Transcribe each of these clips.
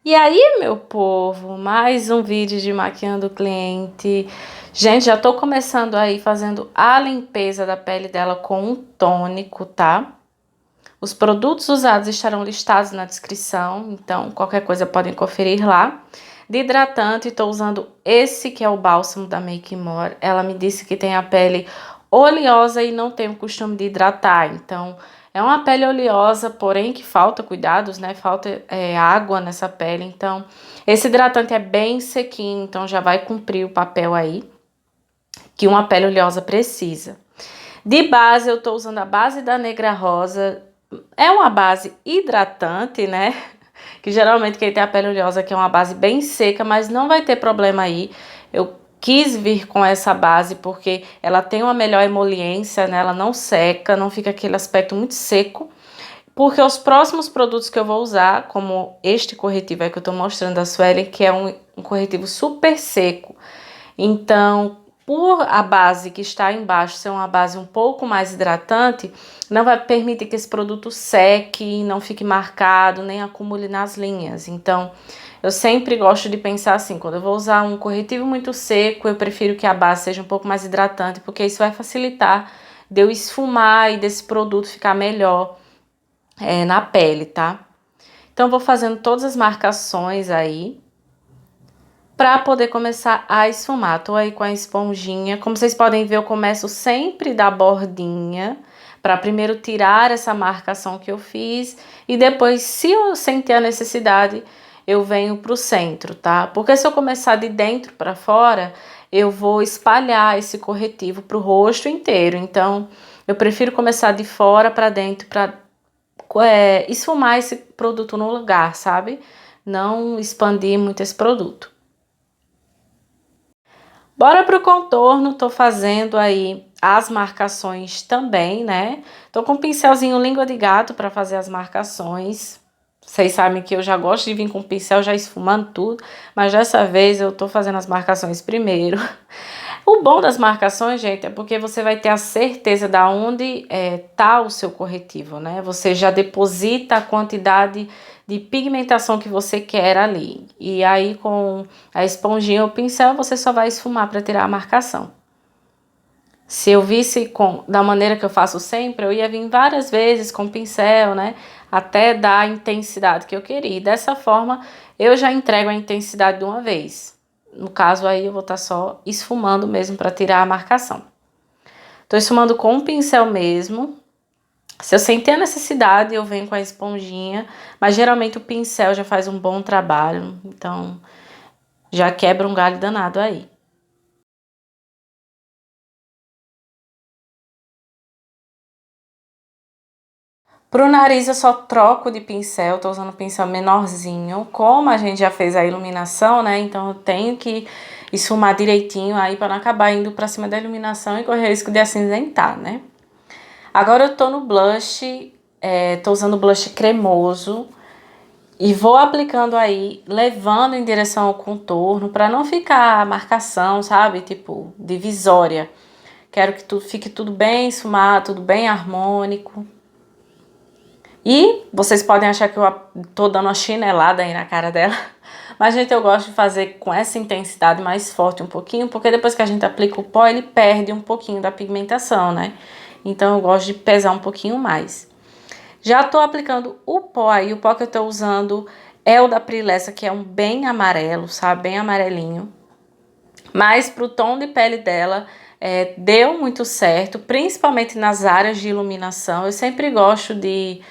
E aí, meu povo, mais um vídeo de maquiando o cliente. Gente, já tô começando aí fazendo a limpeza da pele dela com um tônico, tá? Os produtos usados estarão listados na descrição, então qualquer coisa podem conferir lá. De hidratante, tô usando esse que é o bálsamo da Make More. Ela me disse que tem a pele oleosa e não tem o costume de hidratar, então é uma pele oleosa, porém que falta cuidados, né? Falta água nessa pele, então esse hidratante é bem sequinho, então já vai cumprir o papel aí que uma pele oleosa precisa. De base, eu tô usando a base da Negra Rosa. É uma base hidratante, né? Que geralmente quem tem a pele oleosa quer uma base bem seca, mas não vai ter problema aí. Eu quis vir com essa base porque ela tem uma melhor emoliência, né? Ela não seca, não fica aquele aspecto muito seco. Porque os próximos produtos que eu vou usar, como este corretivo aí que eu tô mostrando da Suelen, que é um corretivo super seco. Então, por a base que está embaixo ser uma base um pouco mais hidratante, não vai permitir que esse produto seque, não fique marcado, nem acumule nas linhas. Então, eu sempre gosto de pensar assim, quando eu vou usar um corretivo muito seco, eu prefiro que a base seja um pouco mais hidratante, porque isso vai facilitar de eu esfumar e desse produto ficar melhor na pele, tá? Então, vou fazendo todas as marcações aí para poder começar a esfumar. Tô aí com a esponjinha. Como vocês podem ver, eu começo sempre da bordinha, para primeiro tirar essa marcação que eu fiz e depois, se eu sentir a necessidade, eu venho pro centro, tá? Porque se eu começar de dentro para fora, eu vou espalhar esse corretivo pro rosto inteiro. Então, eu prefiro começar de fora para dentro para esfumar esse produto no lugar, sabe? Não expandir muito esse produto. Bora pro contorno, tô fazendo aí as marcações também, né? Tô com um pincelzinho língua de gato para fazer as marcações. Vocês sabem que eu já gosto de vir com o pincel já esfumando tudo, mas dessa vez eu tô fazendo as marcações primeiro. O bom das marcações, gente, é porque você vai ter a certeza da onde tá o seu corretivo, né? Você já deposita a quantidade de pigmentação que você quer ali. E aí, com a esponjinha ou o pincel, você só vai esfumar para tirar a marcação. Se eu visse da maneira que eu faço sempre, eu ia vir várias vezes com o pincel, né? Até dar a intensidade que eu queria. E dessa forma, eu já entrego a intensidade de uma vez. No caso aí, eu vou estar só esfumando mesmo para tirar a marcação. Tô esfumando com o pincel mesmo. Se eu sentir a necessidade, eu venho com a esponjinha. Mas geralmente o pincel já faz um bom trabalho. Então, já quebra um galho danado aí. Pro nariz eu só troco de pincel, tô usando um pincel menorzinho. Como a gente já fez a iluminação, né? Então eu tenho que esfumar direitinho aí para não acabar indo pra cima da iluminação e correr o risco de acinzentar, né? Agora eu tô no blush, tô usando blush cremoso. E vou aplicando aí, levando em direção ao contorno, para não ficar a marcação, sabe? Tipo, divisória. Quero que fique tudo bem esfumado, tudo bem harmônico. E vocês podem achar que eu tô dando uma chinelada aí na cara dela. Mas, gente, eu gosto de fazer com essa intensidade mais forte um pouquinho, porque depois que a gente aplica o pó, ele perde um pouquinho da pigmentação, né? Então, eu gosto de pesar um pouquinho mais. Já tô aplicando o pó aí, o pó que eu tô usando é o da Prilessa, que é um bem amarelo, sabe? Bem amarelinho. Mas pro tom de pele dela, deu muito certo, principalmente nas áreas de iluminação. Eu sempre gosto de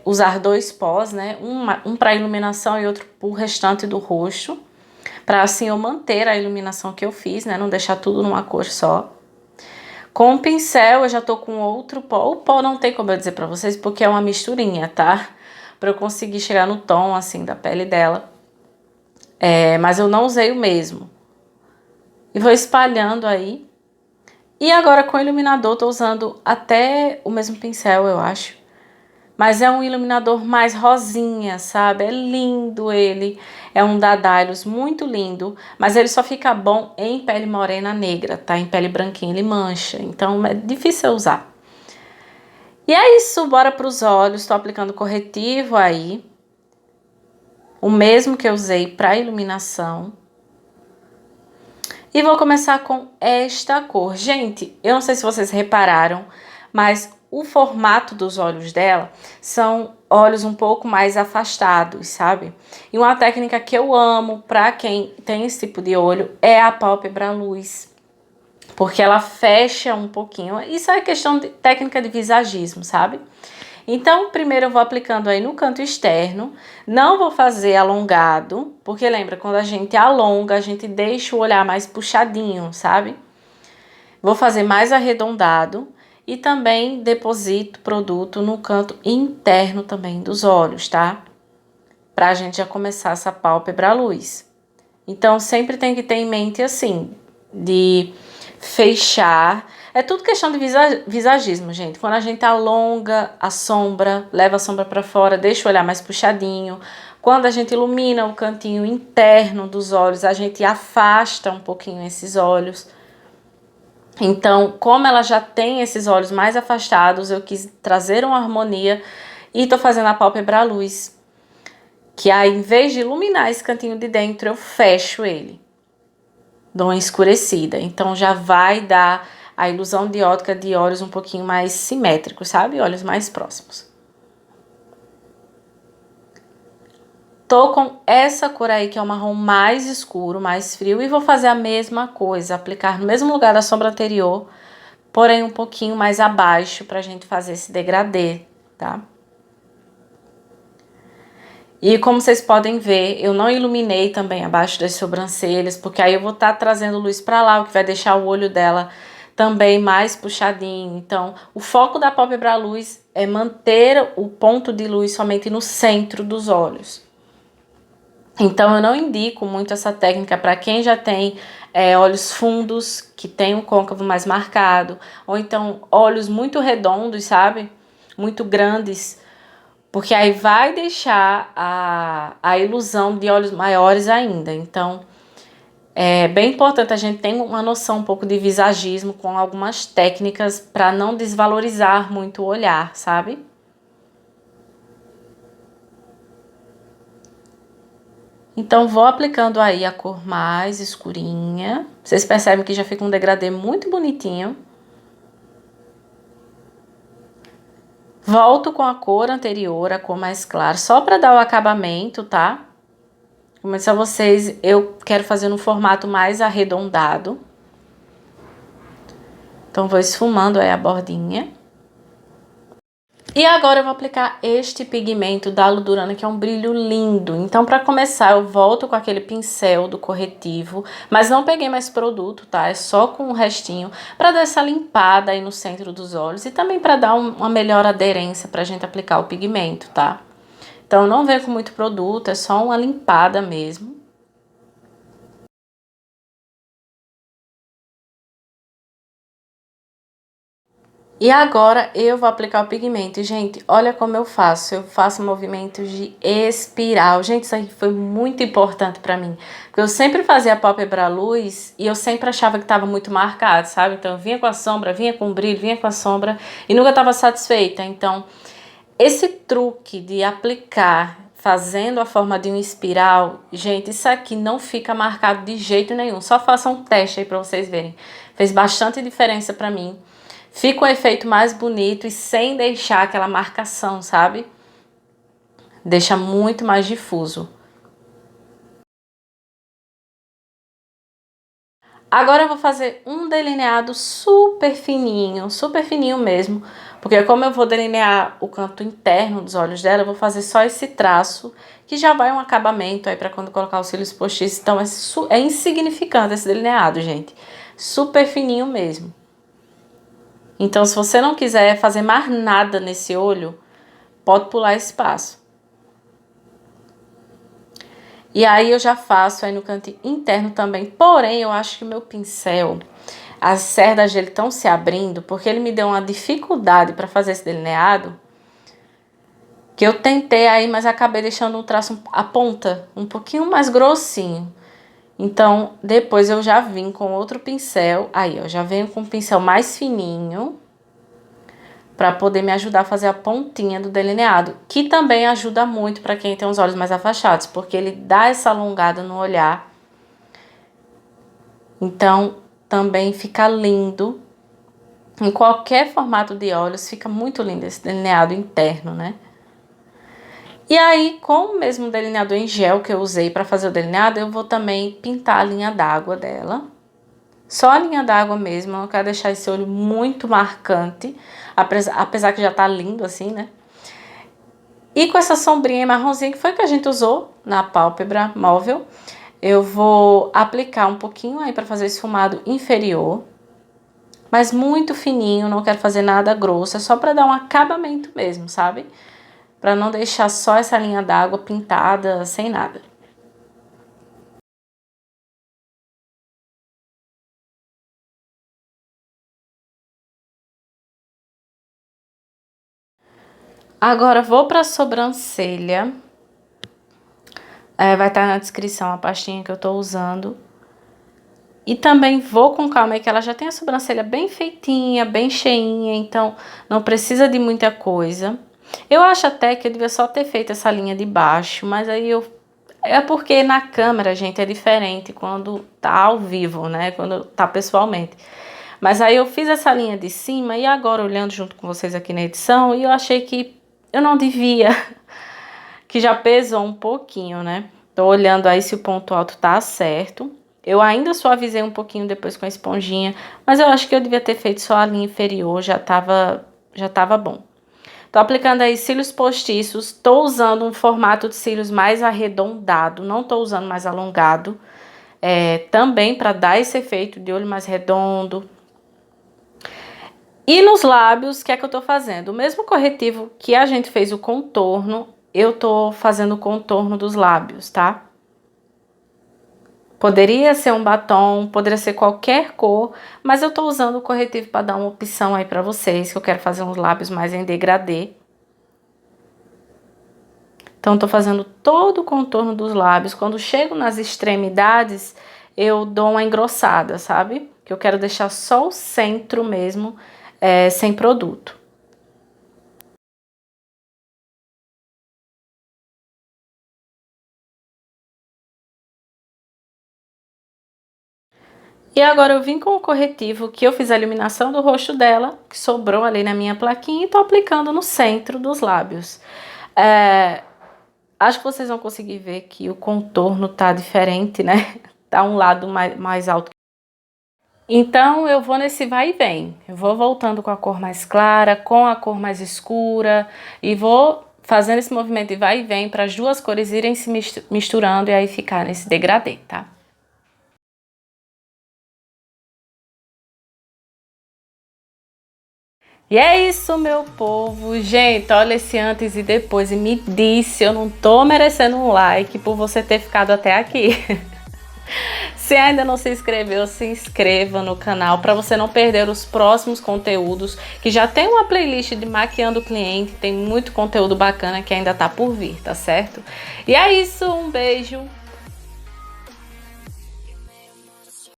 usar dois pós, né? Um para iluminação e outro pro restante do rosto. Para assim eu manter a iluminação que eu fiz, né? Não deixar tudo numa cor só. Com o pincel eu já tô com outro pó. O pó não tem como eu dizer pra vocês, porque é uma misturinha, tá? Pra eu conseguir chegar no tom, assim, da pele dela. Mas eu não usei o mesmo. E vou espalhando aí. E agora com o iluminador tô usando até o mesmo pincel, eu acho. Mas é um iluminador mais rosinha, sabe? É lindo ele. É um da Dylos, muito lindo. Mas ele só fica bom em pele morena negra, tá? Em pele branquinha ele mancha. Então é difícil usar. E é isso, bora pros olhos. Tô aplicando corretivo aí. o mesmo que eu usei para iluminação. E vou começar com esta cor. Gente, eu não sei se vocês repararam, mas o formato dos olhos dela são olhos um pouco mais afastados, sabe? E uma técnica que eu amo para quem tem esse tipo de olho é a pálpebra à luz. Porque ela fecha um pouquinho. Isso é questão de técnica de visagismo, sabe? Então, primeiro eu vou aplicando aí no canto externo. Não vou fazer alongado, porque lembra, quando a gente alonga, a gente deixa o olhar mais puxadinho, sabe? Vou fazer mais arredondado e também deposito produto no canto interno também dos olhos, tá? Pra gente já começar essa pálpebra à luz. Então, sempre tem que ter em mente assim, de fechar. É tudo questão de visagismo, gente. Quando a gente alonga a sombra, leva a sombra para fora, deixa o olhar mais puxadinho. Quando a gente ilumina o cantinho interno dos olhos, a gente afasta um pouquinho esses olhos. Então, como ela já tem esses olhos mais afastados, eu quis trazer uma harmonia e tô fazendo a pálpebra à luz. Que aí, em vez de iluminar esse cantinho de dentro, eu fecho ele. Dou uma escurecida. Então, já vai dar a ilusão de ótica de olhos um pouquinho mais simétricos, sabe? Olhos mais próximos. Tô com essa cor aí, que é o marrom mais escuro, mais frio. E vou fazer a mesma coisa, aplicar no mesmo lugar da sombra anterior, porém um pouquinho mais abaixo, pra gente fazer esse degradê, tá? E como vocês podem ver, eu não iluminei também abaixo das sobrancelhas, porque aí eu vou estar trazendo luz pra lá, o que vai deixar o olho dela também mais puxadinho. Então, o foco da pálpebra à luz é manter o ponto de luz somente no centro dos olhos. Então, eu não indico muito essa técnica para quem já tem olhos fundos, que tem um côncavo mais marcado, ou então olhos muito redondos, sabe? Muito grandes, porque aí vai deixar a ilusão de olhos maiores ainda. Então, é bem importante a gente ter uma noção um pouco de visagismo com algumas técnicas para não desvalorizar muito o olhar, sabe? Então, vou aplicando aí a cor mais escurinha. Vocês percebem que já fica um degradê muito bonitinho. Volto com a cor anterior, a cor mais clara, só para dar o acabamento, tá? Como eu disse a vocês, eu quero fazer no formato mais arredondado. Então, vou esfumando aí a bordinha. E agora eu vou aplicar este pigmento da Ludurana, que é um brilho lindo. Então, para começar, eu volto com aquele pincel do corretivo, mas não peguei mais produto, tá? É só com o restinho, para dar essa limpada aí no centro dos olhos e também para dar uma melhor aderência pra gente aplicar o pigmento, tá? Então, não venho com muito produto, é só uma limpada mesmo. E agora eu vou aplicar o pigmento. E, gente, olha como eu faço. Eu faço movimentos de espiral. Gente, isso aí foi muito importante pra mim. Porque eu sempre fazia a pálpebra à luz e eu sempre achava que tava muito marcado, sabe? Então eu vinha com a sombra, vinha com o brilho, vinha com a sombra e nunca tava satisfeita. Então, esse truque de aplicar fazendo a forma de um espiral, gente, isso aqui não fica marcado de jeito nenhum. Só façam um teste aí pra vocês verem. Fez bastante diferença pra mim. Fica um efeito mais bonito e sem deixar aquela marcação, sabe? Deixa muito mais difuso. Agora eu vou fazer um delineado super fininho mesmo. Porque como eu vou delinear o canto interno dos olhos dela, eu vou fazer só esse traço, que já vai um acabamento aí pra quando colocar os cílios postiços. Então é insignificante esse delineado, gente. Super fininho mesmo. Então, se você não quiser fazer mais nada nesse olho, pode pular esse passo. E aí eu já faço aí no canto interno também. Porém, eu acho que o meu pincel, as cerdas dele estão se abrindo, porque ele me deu uma dificuldade para fazer esse delineado, que eu tentei aí, mas acabei deixando o traço, a ponta, um pouquinho mais grossinho. Então, depois eu já vim com outro pincel, aí eu já venho com um pincel mais fininho, para poder me ajudar a fazer a pontinha do delineado, que também ajuda muito para quem tem os olhos mais afastados, porque ele dá essa alongada no olhar. Então, também fica lindo. Em qualquer formato de olhos, fica muito lindo esse delineado interno, né? E aí, com o mesmo delineador em gel que eu usei para fazer o delineado, eu vou também pintar a linha d'água dela. Só a linha d'água mesmo, eu não quero deixar esse olho muito marcante, apesar que já tá lindo assim, né? E com essa sombrinha marronzinha que foi que a gente usou na pálpebra móvel, eu vou aplicar um pouquinho aí para fazer o esfumado inferior, mas muito fininho, não quero fazer nada grosso, é só para dar um acabamento mesmo, sabe? Para não deixar só essa linha d'água pintada sem nada. Agora vou para a sobrancelha. Vai estar na descrição a pastinha que eu tô usando. E também vou com calma, que ela já tem a sobrancelha bem feitinha, bem cheinha, então não precisa de muita coisa. Eu acho até que eu devia só ter feito essa linha de baixo, mas aí eu... É porque na câmera, gente, é diferente quando tá ao vivo, né? Quando tá pessoalmente. Mas aí eu fiz essa linha de cima e agora olhando junto com vocês aqui na edição, e eu achei que eu não devia, que já pesou um pouquinho, né? Tô olhando aí se o ponto alto tá certo. Eu ainda suavizei um pouquinho depois com a esponjinha, mas eu acho que eu devia ter feito só a linha inferior, já tava bom. Tô aplicando aí cílios postiços, tô usando um formato de cílios mais arredondado, não tô usando mais alongado, também para dar esse efeito de olho mais redondo. E nos lábios, o que é que eu tô fazendo? O mesmo corretivo que a gente fez o contorno, eu tô fazendo o contorno dos lábios, tá? Poderia ser um batom, poderia ser qualquer cor, mas eu tô usando o corretivo para dar uma opção aí para vocês, que eu quero fazer uns lábios mais em degradê. Então, tô fazendo todo o contorno dos lábios. Quando chego nas extremidades, eu dou uma engrossada, sabe? Que eu quero deixar só o centro mesmo, sem produto. E agora eu vim com o corretivo que eu fiz a iluminação do rosto dela, que sobrou ali na minha plaquinha, e tô aplicando no centro dos lábios. Acho que vocês vão conseguir ver que o contorno tá diferente, né? Tá um lado mais alto. Então, eu vou nesse vai e vem. Eu vou voltando com a cor mais clara, com a cor mais escura, e vou fazendo esse movimento de vai e vem para as duas cores irem se misturando e aí ficar nesse degradê, tá? E é isso, meu povo. Gente, olha esse antes e depois e me diz se eu não tô merecendo um like por você ter ficado até aqui. Se ainda não se inscreveu, se inscreva no canal para você não perder os próximos conteúdos, que já tem uma playlist de maquiando o cliente, tem muito conteúdo bacana que ainda tá por vir, tá certo? E é isso, um beijo.